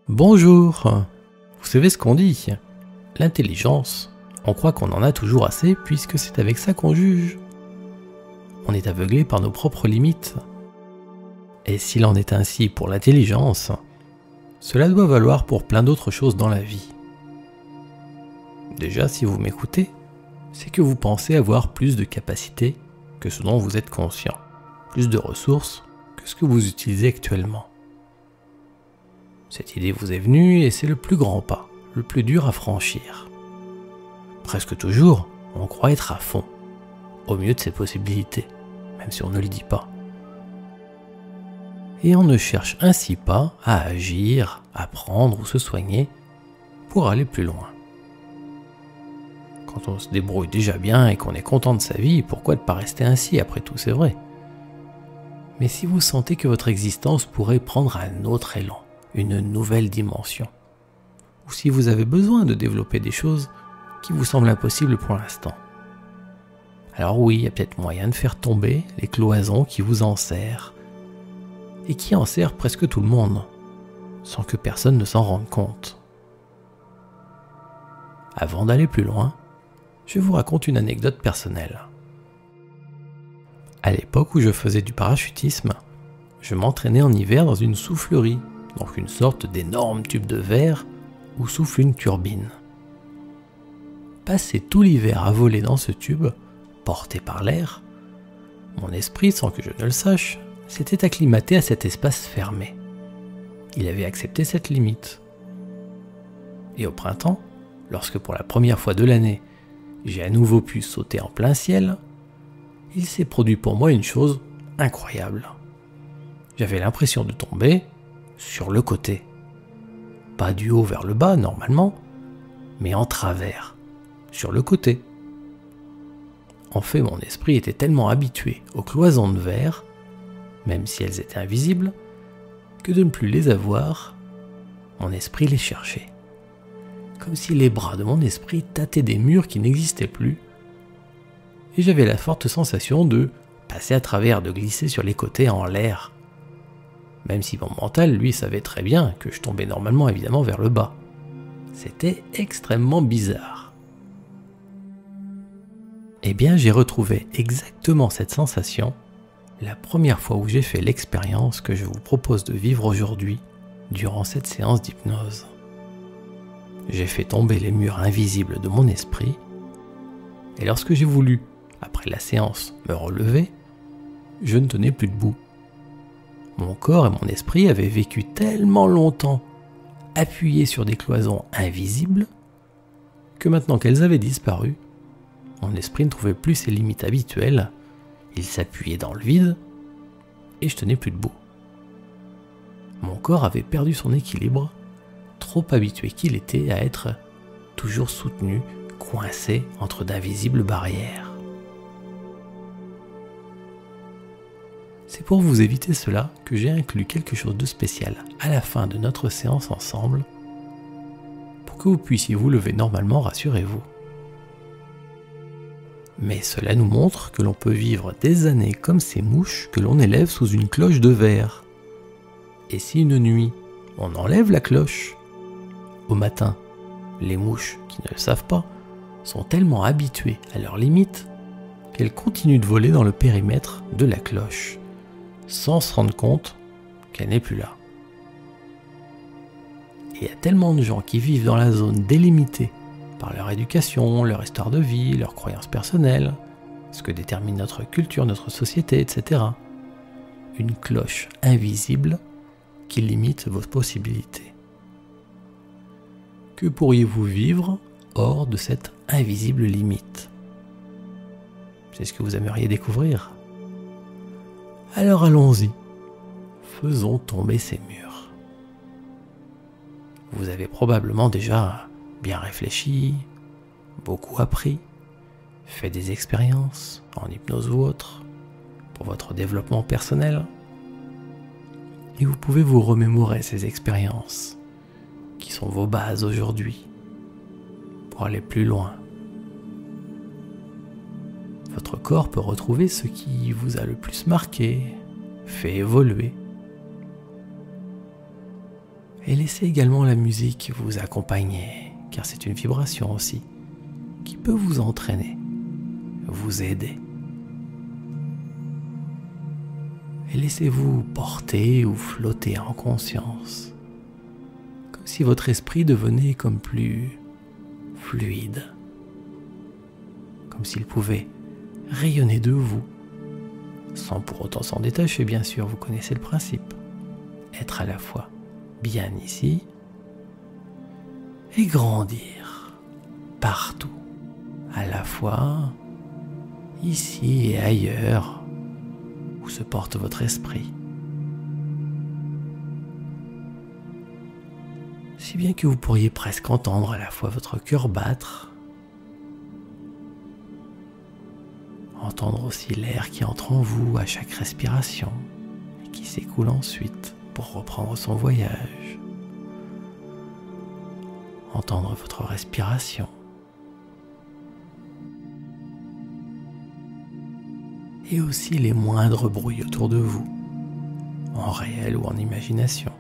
Bonjour. Vous savez ce qu'on dit? L'intelligence, on croit qu'on en a toujours assez puisque c'est avec ça qu'on juge. On est aveuglé par nos propres limites. Et s'il en est ainsi pour l'intelligence, cela doit valoir pour plein d'autres choses dans la vie. Déjà, si vous m'écoutez, c'est que vous pensez avoir plus de capacités que ce dont vous êtes conscient, plus de ressources que ce que vous utilisez actuellement. Cette idée vous est venue et c'est le plus grand pas, le plus dur à franchir. Presque toujours, on croit être à fond, au mieux de ses possibilités, même si on ne le dit pas. Et on ne cherche ainsi pas à agir, à apprendre ou se soigner pour aller plus loin. Quand on se débrouille déjà bien et qu'on est content de sa vie, pourquoi ne pas rester ainsi après tout, c'est vrai. Mais si vous sentez que votre existence pourrait prendre un autre élan, une nouvelle dimension, ou si vous avez besoin de développer des choses qui vous semblent impossibles pour l'instant, alors oui, il y a peut-être moyen de faire tomber les cloisons qui vous enserrent, et qui enserrent presque tout le monde, sans que personne ne s'en rende compte. Avant d'aller plus loin, je vous raconte une anecdote personnelle. À l'époque où je faisais du parachutisme, je m'entraînais en hiver dans une soufflerie, donc une sorte d'énorme tube de verre où souffle une turbine. Passé tout l'hiver à voler dans ce tube, porté par l'air, mon esprit, sans que je ne le sache, s'était acclimaté à cet espace fermé. Il avait accepté cette limite. Et au printemps, lorsque pour la première fois de l'année, j'ai à nouveau pu sauter en plein ciel, il s'est produit pour moi une chose incroyable. J'avais l'impression de tomber sur le côté. Pas du haut vers le bas, normalement, mais en travers, sur le côté. En fait, mon esprit était tellement habitué aux cloisons de verre, même si elles étaient invisibles, que de ne plus les avoir, mon esprit les cherchait. Comme si les bras de mon esprit tâtaient des murs qui n'existaient plus, et j'avais la forte sensation de passer à travers, de glisser sur les côtés en l'air. Même si mon mental, lui, savait très bien que je tombais normalement évidemment vers le bas. C'était extrêmement bizarre. Eh bien, j'ai retrouvé exactement cette sensation la première fois où j'ai fait l'expérience que je vous propose de vivre aujourd'hui durant cette séance d'hypnose. J'ai fait tomber les murs invisibles de mon esprit, et lorsque j'ai voulu, après la séance, me relever, je ne tenais plus debout. Mon corps et mon esprit avaient vécu tellement longtemps appuyés sur des cloisons invisibles que maintenant qu'elles avaient disparu, mon esprit ne trouvait plus ses limites habituelles, il s'appuyait dans le vide et je tenais plus debout. Mon corps avait perdu son équilibre, trop habitué qu'il était à être toujours soutenu, coincé entre d'invisibles barrières. C'est pour vous éviter cela que j'ai inclus quelque chose de spécial à la fin de notre séance ensemble, pour que vous puissiez vous lever normalement, rassurez-vous. Mais cela nous montre que l'on peut vivre des années comme ces mouches que l'on élève sous une cloche de verre. Et si une nuit, on enlève la cloche, au matin, les mouches, qui ne le savent pas, sont tellement habituées à leurs limites qu'elles continuent de voler dans le périmètre de la cloche, sans se rendre compte qu'elle n'est plus là. Et il y a tellement de gens qui vivent dans la zone délimitée par leur éducation, leur histoire de vie, leurs croyances personnelles, ce que détermine notre culture, notre société, etc. Une cloche invisible qui limite vos possibilités. Que pourriez-vous vivre hors de cette invisible limite? C'est ce que vous aimeriez découvrir? Alors allons-y, faisons tomber ces murs. Vous avez probablement déjà bien réfléchi, beaucoup appris, fait des expériences en hypnose ou autre, pour votre développement personnel. Et vous pouvez vous remémorer ces expériences, qui sont vos bases aujourd'hui, pour aller plus loin. Votre corps peut retrouver ce qui vous a le plus marqué, fait évoluer. Et laissez également la musique vous accompagner, car c'est une vibration aussi, qui peut vous entraîner, vous aider. Et laissez-vous porter ou flotter en conscience, comme si votre esprit devenait comme plus fluide, comme s'il pouvait rayonner de vous, sans pour autant s'en détacher, bien sûr, vous connaissez le principe. Être à la fois bien ici et grandir partout, à la fois ici et ailleurs, où se porte votre esprit. Si bien que vous pourriez presque entendre à la fois votre cœur battre, entendre aussi l'air qui entre en vous à chaque respiration et qui s'écoule ensuite pour reprendre son voyage, entendre votre respiration et aussi les moindres bruits autour de vous, en réel ou en imagination.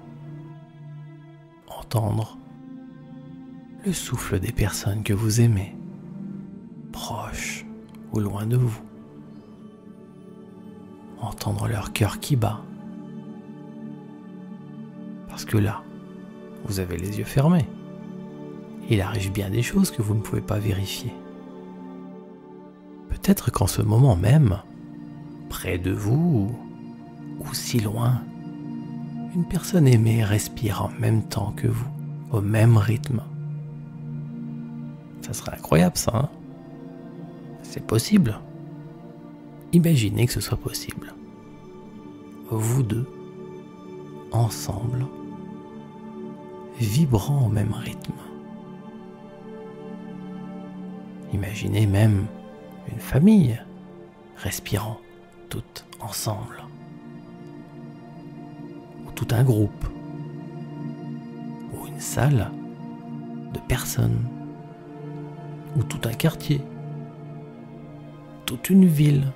Entendre le souffle des personnes que vous aimez, proches ou loin de vous. Entendre leur cœur qui bat. Parce que là, vous avez les yeux fermés. Il arrive bien des choses que vous ne pouvez pas vérifier. Peut-être qu'en ce moment même, près de vous ou si loin, une personne aimée respire en même temps que vous, au même rythme. Ça serait incroyable ça, hein? C'est possible. Imaginez que ce soit possible. Vous deux, ensemble, vibrant au même rythme. Imaginez même une famille respirant toutes ensemble. Ou tout un groupe. Ou une salle de personnes. Ou tout un quartier. Toute une ville.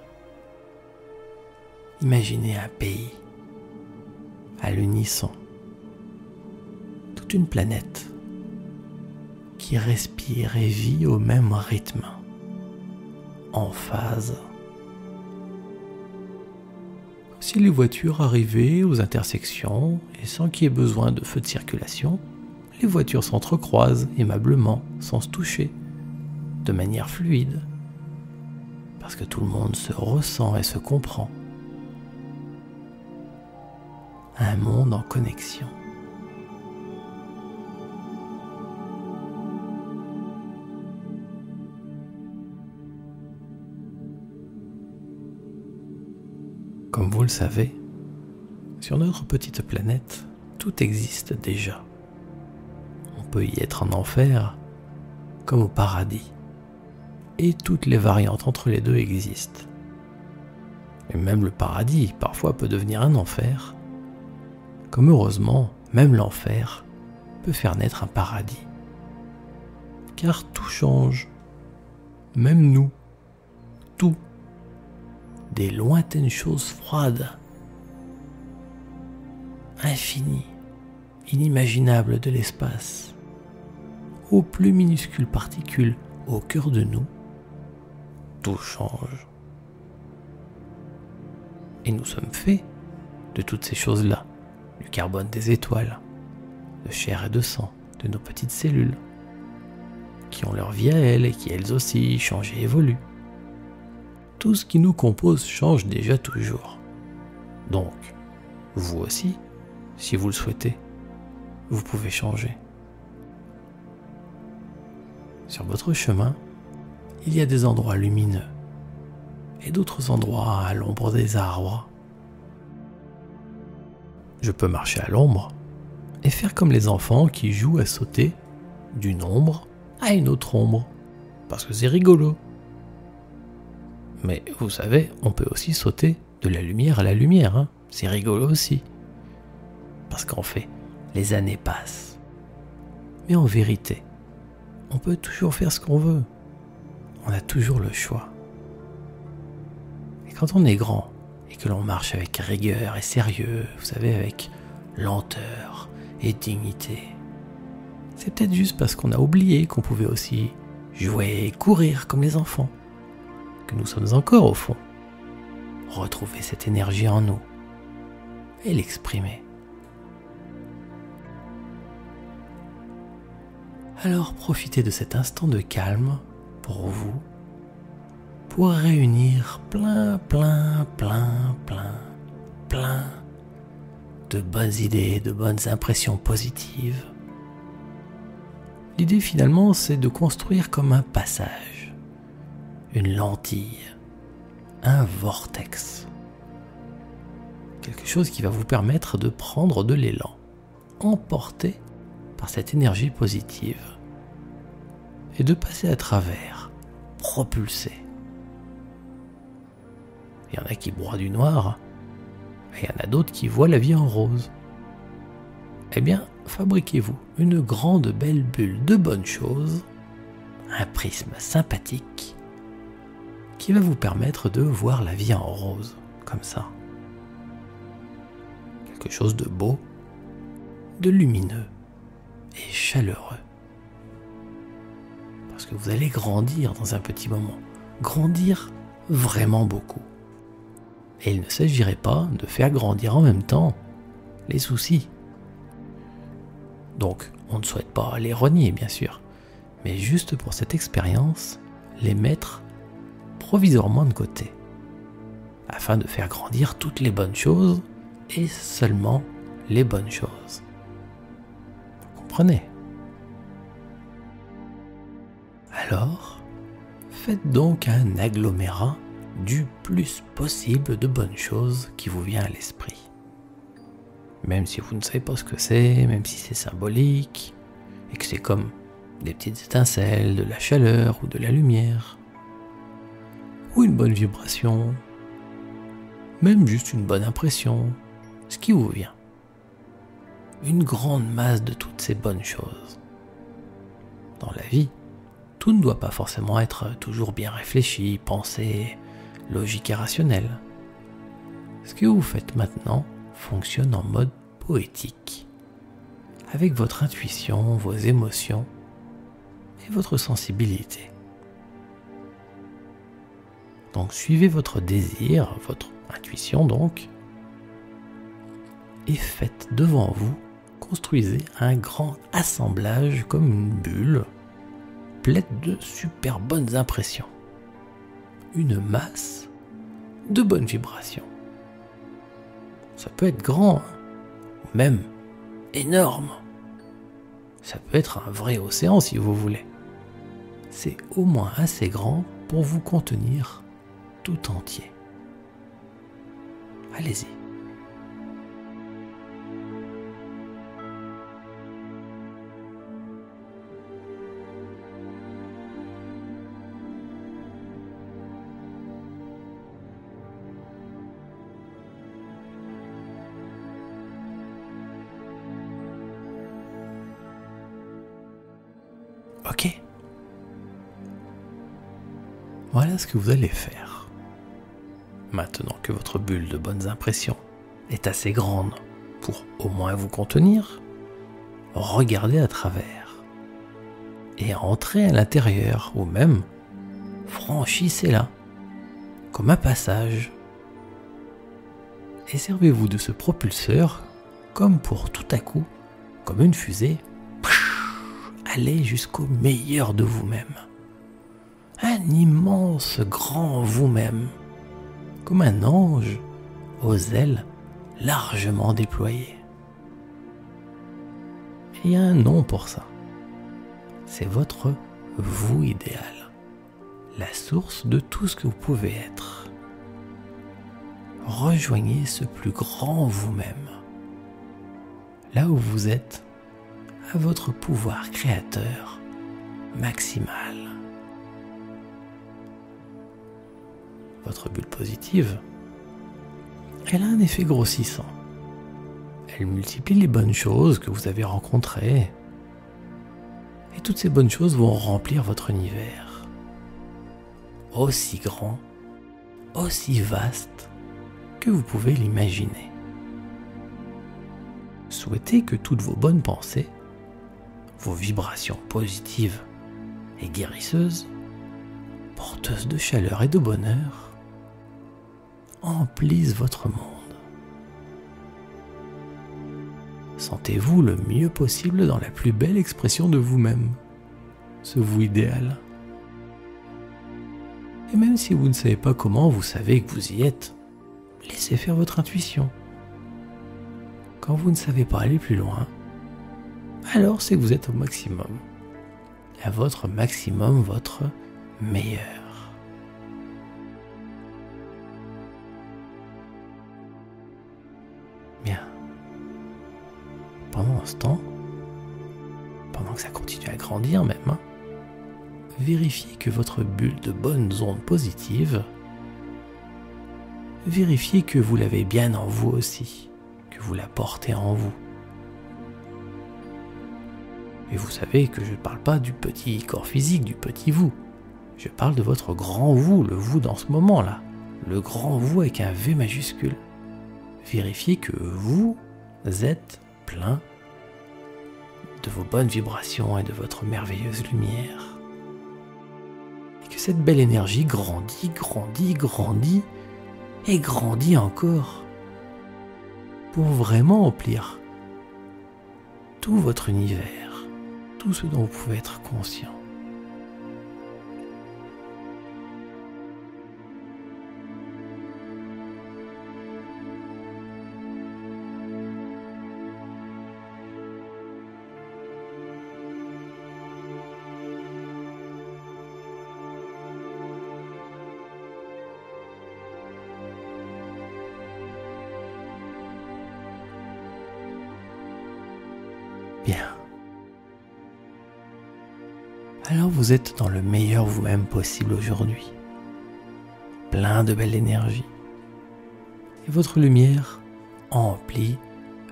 Imaginez un pays à l'unisson. Toute une planète qui respire et vit au même rythme, en phase. Si les voitures arrivaient aux intersections et sans qu'il y ait besoin de feu de circulation, les voitures s'entrecroisent aimablement, sans se toucher, de manière fluide, parce que tout le monde se ressent et se comprend. Un monde en connexion. Comme vous le savez, sur notre petite planète, tout existe déjà. On peut y être en enfer comme au paradis. Et toutes les variantes entre les deux existent. Et même le paradis, parfois, peut devenir un enfer. Comme heureusement, même l'enfer peut faire naître un paradis. Car tout change. Même nous. Tout. Des lointaines choses froides, infinies, inimaginables de l'espace, aux plus minuscules particules au cœur de nous, tout change. Et nous sommes faits de toutes ces choses-là, du carbone des étoiles, de chair et de sang, de nos petites cellules, qui ont leur vie à elles et qui elles aussi changent et évoluent. Tout ce qui nous compose change déjà toujours. Donc, vous aussi, si vous le souhaitez, vous pouvez changer. Sur votre chemin, il y a des endroits lumineux et d'autres endroits à l'ombre des arbres. Je peux marcher à l'ombre et faire comme les enfants qui jouent à sauter d'une ombre à une autre ombre, parce que c'est rigolo. Mais vous savez, on peut aussi sauter de la lumière à la lumière, hein. C'est rigolo aussi. Parce qu'en fait, les années passent. Mais en vérité, on peut toujours faire ce qu'on veut. On a toujours le choix. Et quand on est grand et que l'on marche avec rigueur et sérieux, vous savez, avec lenteur et dignité. C'est peut-être juste parce qu'on a oublié qu'on pouvait aussi jouer et courir comme les enfants, que nous sommes encore au fond. Retrouver cette énergie en nous et l'exprimer. Alors profitez de cet instant de calme pour vous, pour réunir plein de bonnes idées, de bonnes impressions positives. L'idée finalement, c'est de construire comme un passage, une lentille, un vortex. Quelque chose qui va vous permettre de prendre de l'élan, emporté par cette énergie positive, et de passer à travers, propulsé. Il y en a qui broient du noir, et il y en a d'autres qui voient la vie en rose. Eh bien, fabriquez-vous une grande belle bulle de bonnes choses, un prisme sympathique, qui va vous permettre de voir la vie en rose, comme ça. Quelque chose de beau, de lumineux et chaleureux. Parce que vous allez grandir dans un petit moment, grandir vraiment beaucoup. Et il ne s'agirait pas de faire grandir en même temps les soucis. Donc, on ne souhaite pas les renier, bien sûr, mais juste pour cette expérience, les mettre provisoirement de côté, afin de faire grandir toutes les bonnes choses et seulement les bonnes choses. Vous comprenez ? Alors, faites donc un agglomérat du plus possible de bonnes choses qui vous vient à l'esprit. Même si vous ne savez pas ce que c'est, même si c'est symbolique, et que c'est comme des petites étincelles, de la chaleur ou de la lumière, ou une bonne vibration, même juste une bonne impression, ce qui vous vient. Une grande masse de toutes ces bonnes choses. Dans la vie, tout ne doit pas forcément être toujours bien réfléchi, pensé, logique et rationnel. Ce que vous faites maintenant fonctionne en mode poétique, avec votre intuition, vos émotions et votre sensibilité. Donc suivez votre désir, votre intuition donc, et faites devant vous, construisez un grand assemblage comme une bulle, pleine de super bonnes impressions. Une masse de bonnes vibrations. Ça peut être grand, hein, ou même énorme. Ça peut être un vrai océan si vous voulez. C'est au moins assez grand pour vous contenir tout entier. Allez-y. Ok. Voilà ce que vous allez faire. Maintenant que votre bulle de bonnes impressions est assez grande pour au moins vous contenir, regardez à travers et entrez à l'intérieur ou même franchissez-la comme un passage et servez-vous de ce propulseur comme pour tout à coup, comme une fusée, aller jusqu'au meilleur de vous-même. Un immense grand vous-même, comme un ange aux ailes largement déployées. Et il y a un nom pour ça. C'est votre vous idéal, la source de tout ce que vous pouvez être. Rejoignez ce plus grand vous-même, là où vous êtes, à votre pouvoir créateur maximal. Votre bulle positive, elle a un effet grossissant. Elle multiplie les bonnes choses que vous avez rencontrées. Et toutes ces bonnes choses vont remplir votre univers. Aussi grand, aussi vaste que vous pouvez l'imaginer. souhaitez que toutes vos bonnes pensées, vos vibrations positives et guérisseuses, porteuses de chaleur et de bonheur, emplissent votre monde. Sentez-vous le mieux possible dans la plus belle expression de vous-même, ce vous idéal. Et même si vous ne savez pas comment, vous savez que vous y êtes. Laissez faire votre intuition. Quand vous ne savez pas aller plus loin, alors c'est que vous êtes au maximum. À votre maximum, votre meilleur. Bien. Pendant ce temps, pendant que ça continue à grandir même, vérifiez que votre bulle de bonnes ondes positives, vérifiez que vous l'avez bien en vous aussi, que vous la portez en vous. Et vous savez que je ne parle pas du petit corps physique, du petit vous. Je parle de votre grand vous, le vous dans ce moment-là. Le grand vous avec un V majuscule. Vérifiez que vous êtes plein de vos bonnes vibrations et de votre merveilleuse lumière. Et que cette belle énergie grandit, grandit, grandit et grandit encore pour vraiment remplir tout votre univers, tout ce dont vous pouvez être conscient. Bien. Alors vous êtes dans le meilleur vous-même possible aujourd'hui. Plein de belle énergie. Et votre lumière emplit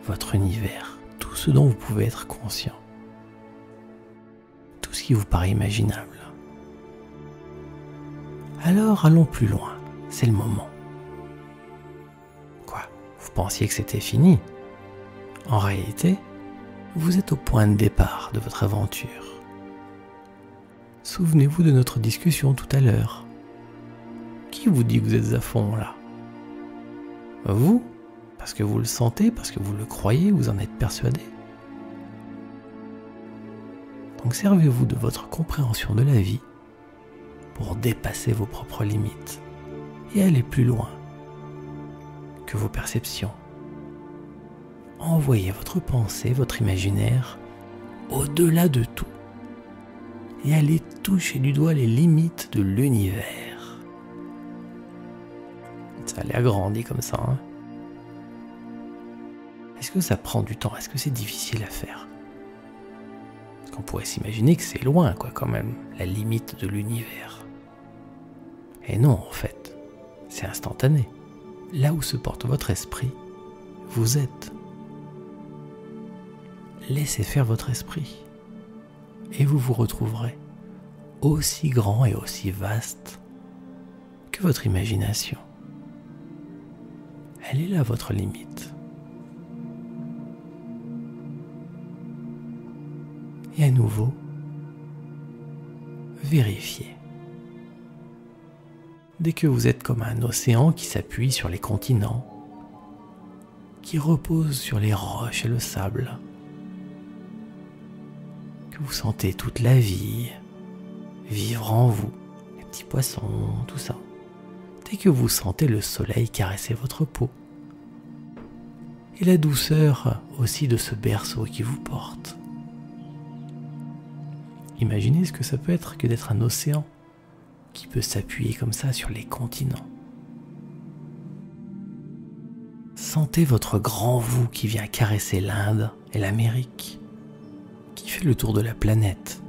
votre univers. Tout ce dont vous pouvez être conscient. Tout ce qui vous paraît imaginable. Alors allons plus loin. C'est le moment. Quoi? Vous pensiez que c'était fini? En réalité, vous êtes au point de départ de votre aventure. Souvenez-vous de notre discussion tout à l'heure. Qui vous dit que vous êtes à fond là? Vous? Parce que vous le sentez, parce que vous le croyez, vous en êtes persuadé? Donc servez-vous de votre compréhension de la vie pour dépasser vos propres limites et aller plus loin que vos perceptions. Envoyez votre pensée, votre imaginaire, au-delà de tout. Et allez toucher du doigt les limites de l'univers. Ça a l'air grandi comme ça, hein? Est-ce que ça prend du temps? Est-ce que c'est difficile à faire? Parce qu'on pourrait s'imaginer que c'est loin, quoi, quand même, la limite de l'univers. Et non, en fait, c'est instantané. Là où se porte votre esprit, vous êtes. Laissez faire votre esprit et vous vous retrouverez aussi grand et aussi vaste que votre imagination. Elle est là votre limite. Et à nouveau, vérifiez. Dès que vous êtes comme un océan qui s'appuie sur les continents, qui repose sur les roches et le sable, vous sentez toute la vie vivre en vous, les petits poissons, tout ça. Dès que vous sentez le soleil caresser votre peau, et la douceur aussi de ce berceau qui vous porte. Imaginez ce que ça peut être que d'être un océan qui peut s'appuyer comme ça sur les continents. Sentez votre grand vous qui vient caresser l'Inde et l'Amérique, qui fait le tour de la planète,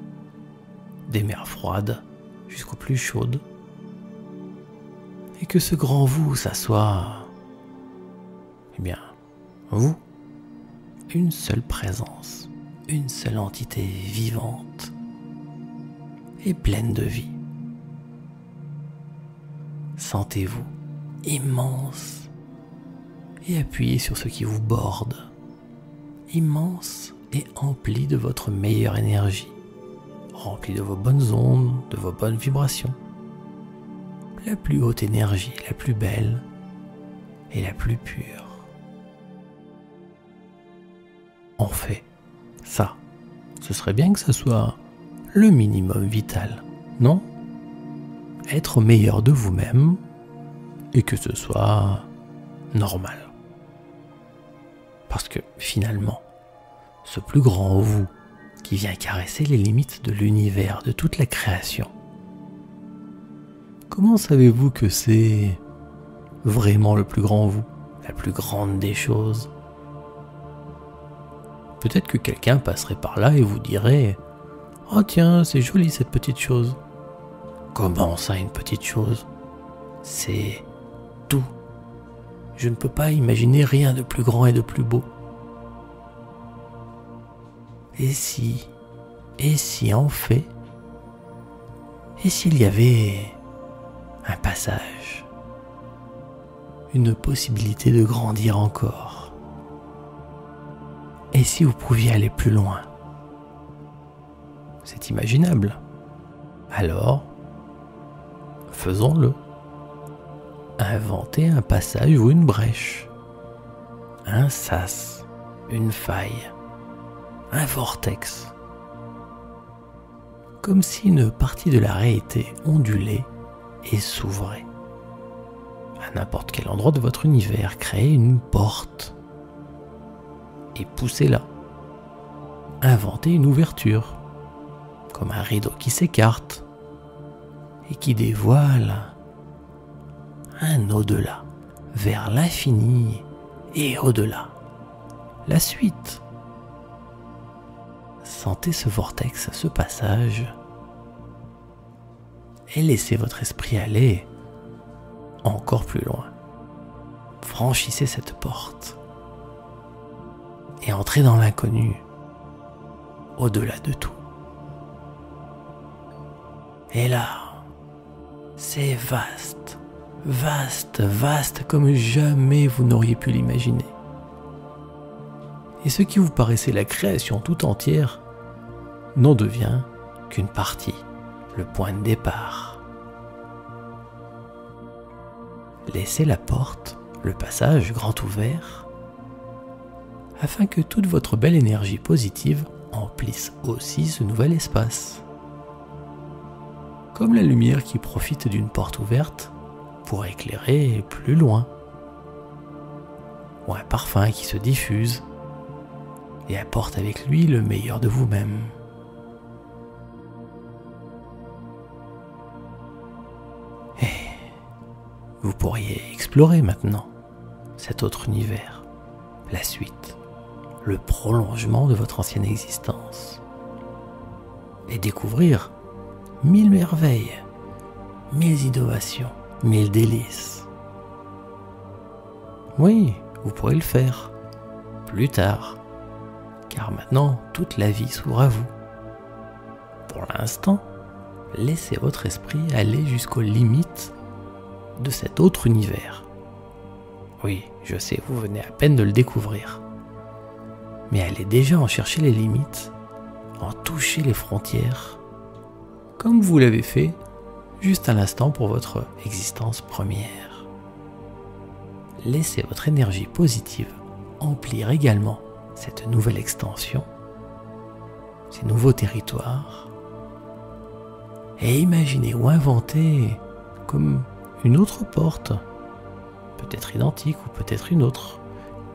des mers froides jusqu'aux plus chaudes, et que ce grand vous, ça soit, eh bien, vous, une seule présence, une seule entité vivante et pleine de vie. Sentez-vous immense et appuyez sur ce qui vous borde immense et empli de votre meilleure énergie, rempli de vos bonnes ondes, de vos bonnes vibrations. La plus haute énergie, la plus belle et la plus pure. En fait, ça, ce serait bien que ce soit le minimum vital, non ? Être au meilleur de vous-même et que ce soit normal. Parce que finalement, ce plus grand vous qui vient caresser les limites de l'univers, de toute la création, comment savez-vous que c'est vraiment le plus grand vous, la plus grande des choses ? Peut-être que quelqu'un passerait par là et vous dirait « Oh tiens, c'est joli cette petite chose. » Comment ça, une petite chose ? C'est tout. Je ne peux pas imaginer rien de plus grand et de plus beau. Et si en fait, et s'il y avait un passage, une possibilité de grandir encore ? Et si vous pouviez aller plus loin ? C'est imaginable. Alors, faisons-le. Inventez un passage ou une brèche, un sas, une faille, un vortex. Comme si une partie de la réalité ondulait et s'ouvrait. À n'importe quel endroit de votre univers, créez une porte et poussez-la. Inventez une ouverture, comme un rideau qui s'écarte et qui dévoile un au-delà, vers l'infini et au-delà. La suite. Sentez ce vortex, ce passage, et laissez votre esprit aller encore plus loin. Franchissez cette porte et entrez dans l'inconnu, au-delà de tout. Et là, c'est vaste, vaste, vaste comme jamais vous n'auriez pu l'imaginer. Et ce qui vous paraissait la création tout entière n'en devient qu'une partie, le point de départ. Laissez la porte, le passage grand ouvert, afin que toute votre belle énergie positive emplisse aussi ce nouvel espace. Comme la lumière qui profite d'une porte ouverte pour éclairer plus loin, ou un parfum qui se diffuse et apporte avec lui le meilleur de vous-même. Et vous pourriez explorer maintenant cet autre univers, la suite, le prolongement de votre ancienne existence, et découvrir 1000 merveilles, 1000 innovations, 1000 délices. Oui, vous pourrez le faire, plus tard, car maintenant toute la vie s'ouvre à vous. Pour l'instant, laissez votre esprit aller jusqu'aux limites de cet autre univers. Oui, je sais, vous venez à peine de le découvrir, mais allez déjà en chercher les limites, en toucher les frontières, comme vous l'avez fait juste à l'instant pour votre existence première. Laissez votre énergie positive emplir également cette nouvelle extension, ces nouveaux territoires, et imaginez ou inventez comme une autre porte, peut-être identique ou peut-être une autre,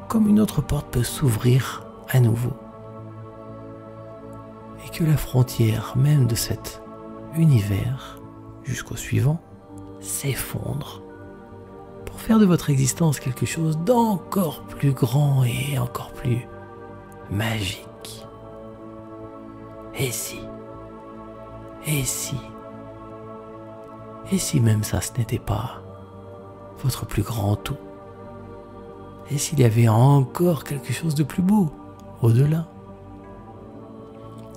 comme une autre porte peut s'ouvrir à nouveau, et que la frontière même de cet univers jusqu'au suivant s'effondre pour faire de votre existence quelque chose d'encore plus grand et encore plus magique. Et si même ça ce n'était pas votre plus grand tout? Et s'il y avait encore quelque chose de plus beau au-delà?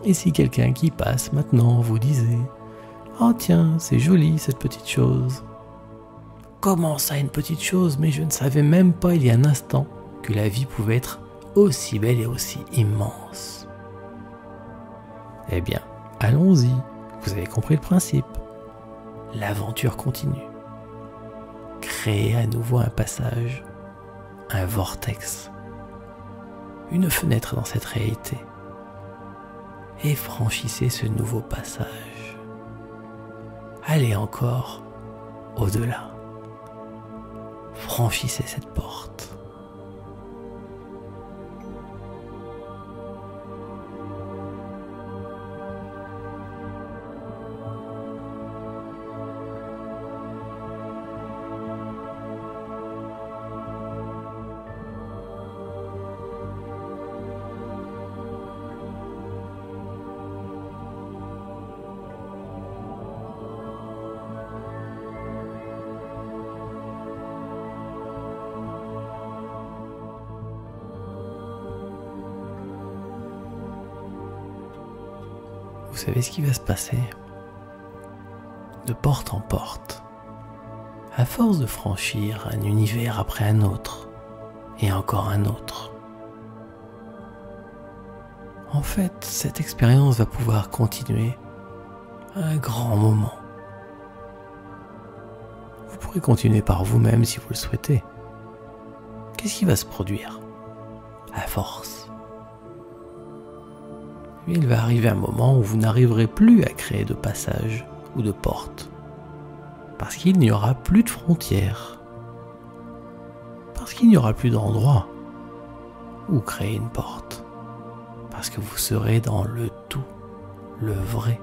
Et si quelqu'un qui passe maintenant vous disait « Oh tiens, c'est joli cette petite chose. » Comment ça une petite chose? Mais je ne savais même pas il y a un instant que la vie pouvait être aussi belle et aussi immense. Eh bien, allons-y, vous avez compris le principe. L'aventure continue. Créez à nouveau un passage, un vortex, une fenêtre dans cette réalité. Et franchissez ce nouveau passage. Allez encore au-delà. Franchissez cette porte. Vous savez ce qui va se passer? De porte en porte, à force de franchir un univers après un autre, et encore un autre, en fait, cette expérience va pouvoir continuer un grand moment. Vous pourrez continuer par vous-même si vous le souhaitez. Qu'est-ce qui va se produire? À force, il va arriver un moment où vous n'arriverez plus à créer de passage ou de porte, parce qu'il n'y aura plus de frontières, parce qu'il n'y aura plus d'endroit où créer une porte, parce que vous serez dans le tout, le vrai,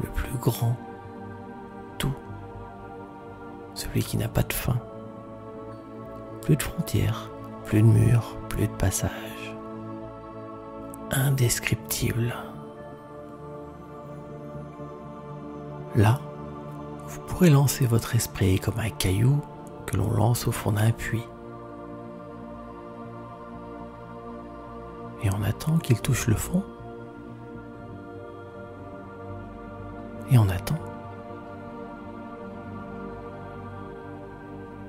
le plus grand tout, celui qui n'a pas de fin, plus de frontières, plus de murs, plus de passages. Indescriptible. Là, vous pourrez lancer votre esprit comme un caillou que l'on lance au fond d'un puits. Et on attend qu'il touche le fond. Et on attend.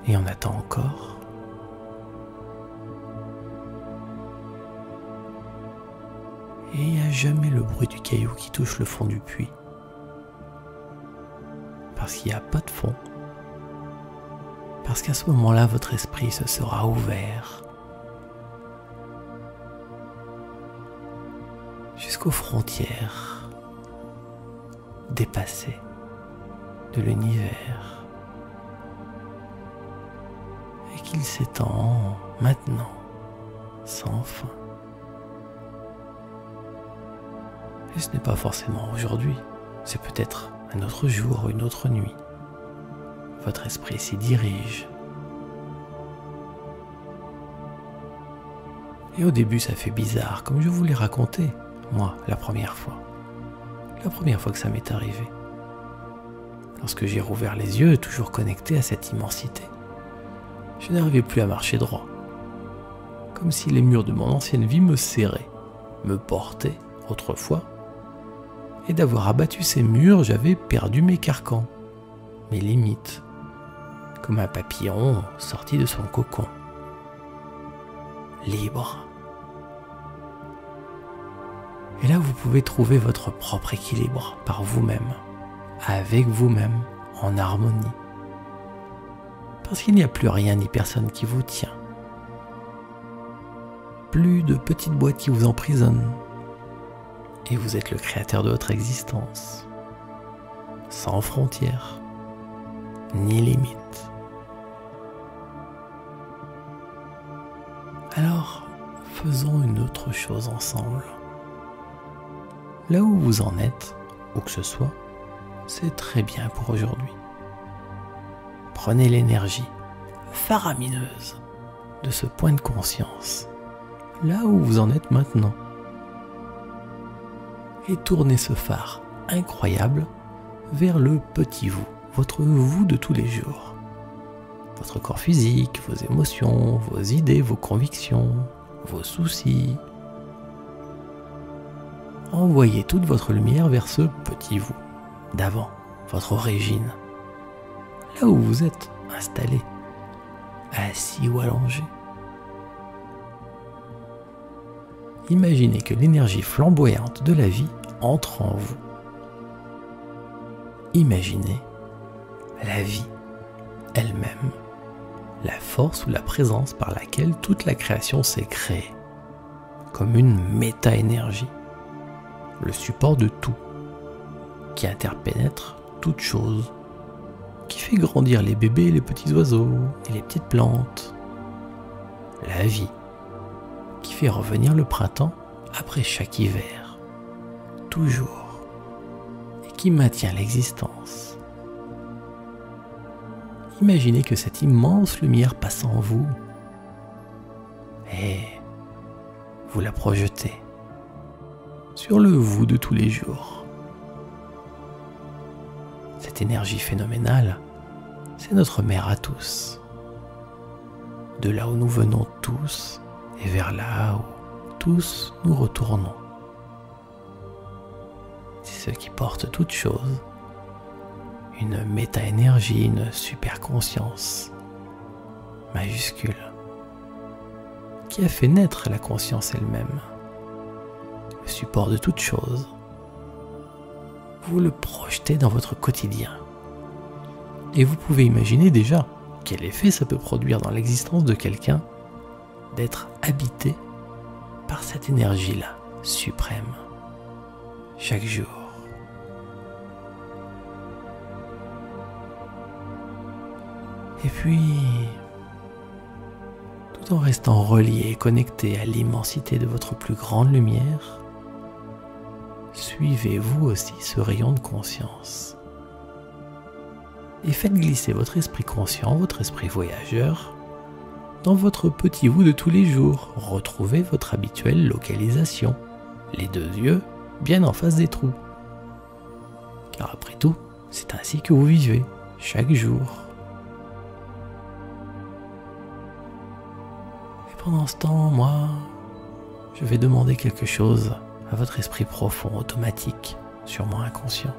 Et on attend encore. Et il n'y a jamais le bruit du caillou qui touche le fond du puits. Parce qu'il n'y a pas de fond. Parce qu'à ce moment-là, votre esprit se sera ouvert jusqu'aux frontières dépassées de l'univers. Et qu'il s'étend maintenant, sans fin. Et ce n'est pas forcément aujourd'hui, c'est peut-être un autre jour, une autre nuit. Votre esprit s'y dirige. Et au début, ça fait bizarre, comme je vous l'ai raconté, moi, la première fois. La première fois que ça m'est arrivé. Lorsque j'ai rouvert les yeux, toujours connecté à cette immensité, je n'arrivais plus à marcher droit. Comme si les murs de mon ancienne vie me serraient, me portaient, autrefois. Et d'avoir abattu ces murs, j'avais perdu mes carcans, mes limites, comme un papillon sorti de son cocon. Libre. Et là, vous pouvez trouver votre propre équilibre par vous-même, avec vous-même, en harmonie. Parce qu'il n'y a plus rien ni personne qui vous tient. Plus de petites boîtes qui vous emprisonnent. Et vous êtes le créateur de votre existence, sans frontières, ni limites. Alors, faisons une autre chose ensemble. Là où vous en êtes, où que ce soit, c'est très bien pour aujourd'hui. Prenez l'énergie faramineuse de ce point de conscience, là où vous en êtes maintenant. Et tournez ce phare incroyable vers le petit vous, votre vous de tous les jours. Votre corps physique, vos émotions, vos idées, vos convictions, vos soucis. Envoyez toute votre lumière vers ce petit vous, d'avant, votre origine. Là où vous êtes installé, assis ou allongé. imaginez que l'énergie flamboyante de la vie entre en vous. Imaginez la vie elle-même, la force ou la présence par laquelle toute la création s'est créée, comme une méta-énergie, le support de tout, qui interpénètre toute chose, qui fait grandir les bébés et les petits oiseaux et les petites plantes, la vie, qui fait revenir le printemps après chaque hiver, toujours, et qui maintient l'existence. Imaginez que cette immense lumière passe en vous et vous la projetez sur le vous de tous les jours. Cette énergie phénoménale, c'est notre mère à tous. De là où nous venons tous et vers là où tous nous retournons. C'est ce qui porte toute chose, une méta-énergie, une super-conscience majuscule, qui a fait naître la conscience elle-même, le support de toute chose. Vous le projetez dans votre quotidien. Et vous pouvez imaginer déjà quel effet ça peut produire dans l'existence de quelqu'un d'être habité par cette énergie-là, suprême, chaque jour. Et puis, tout en restant relié et connecté à l'immensité de votre plus grande lumière, suivez vous aussi ce rayon de conscience. Et faites glisser votre esprit conscient, votre esprit voyageur, dans votre petit vous de tous les jours. Retrouvez votre habituelle localisation, les deux yeux bien en face des trous. Car après tout, c'est ainsi que vous vivez, chaque jour. Et pendant ce temps, moi, je vais demander quelque chose à votre esprit profond, automatique, sûrement inconscient.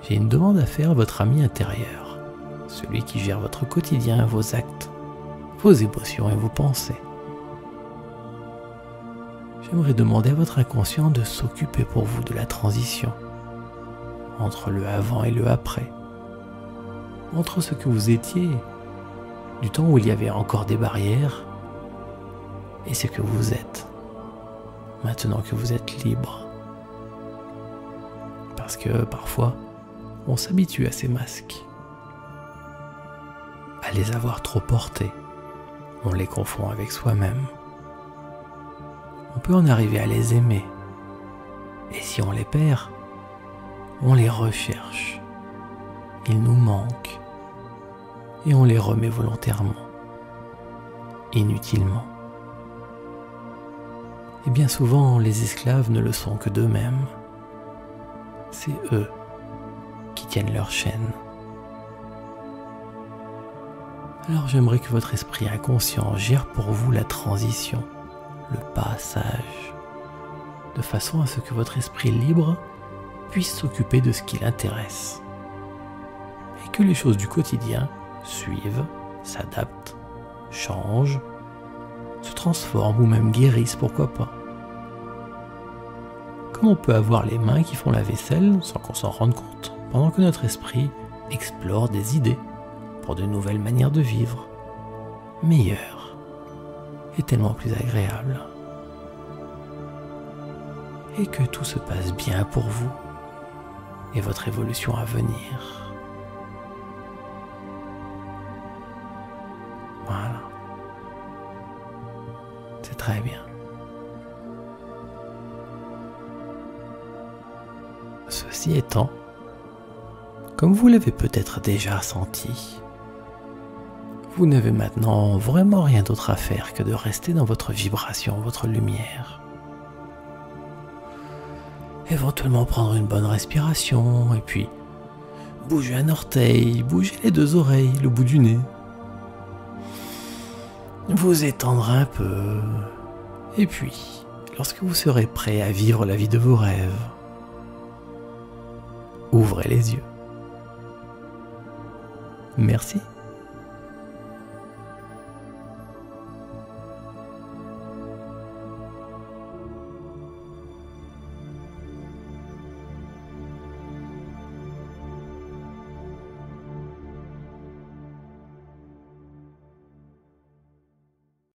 J'ai une demande à faire à votre ami intérieur, celui qui gère votre quotidien, vos actes, vos émotions et vos pensées. J'aimerais demander à votre inconscient de s'occuper pour vous de la transition, entre le avant et le après, entre ce que vous étiez, du temps où il y avait encore des barrières, et ce que vous êtes, maintenant que vous êtes libre. Parce que parfois, on s'habitue à ces masques, à les avoir trop portés, on les confond avec soi-même. On peut en arriver à les aimer, et si on les perd, on les recherche, ils nous manquent, et on les remet volontairement, inutilement. Et bien souvent, les esclaves ne le sont que d'eux-mêmes. C'est eux qui tiennent leur chaîne. Alors j'aimerais que votre esprit inconscient gère pour vous la transition, le passage, de façon à ce que votre esprit libre puisse s'occuper de ce qui l'intéresse. Et que les choses du quotidien suivent, s'adaptent, changent, se transforment ou même guérissent, pourquoi pas. Comme on peut avoir les mains qui font la vaisselle sans qu'on s'en rende compte, pendant que notre esprit explore des idées pour de nouvelles manières de vivre, meilleures et tellement plus agréables. Et que tout se passe bien pour vous et votre évolution à venir. Voilà. C'est très bien. Ceci étant, comme vous l'avez peut-être déjà senti, vous n'avez maintenant vraiment rien d'autre à faire que de rester dans votre vibration, votre lumière. Éventuellement prendre une bonne respiration et puis bouger un orteil, bouger les deux oreilles, le bout du nez. Vous étendre un peu et puis, lorsque vous serez prêt à vivre la vie de vos rêves, ouvrez les yeux. Merci.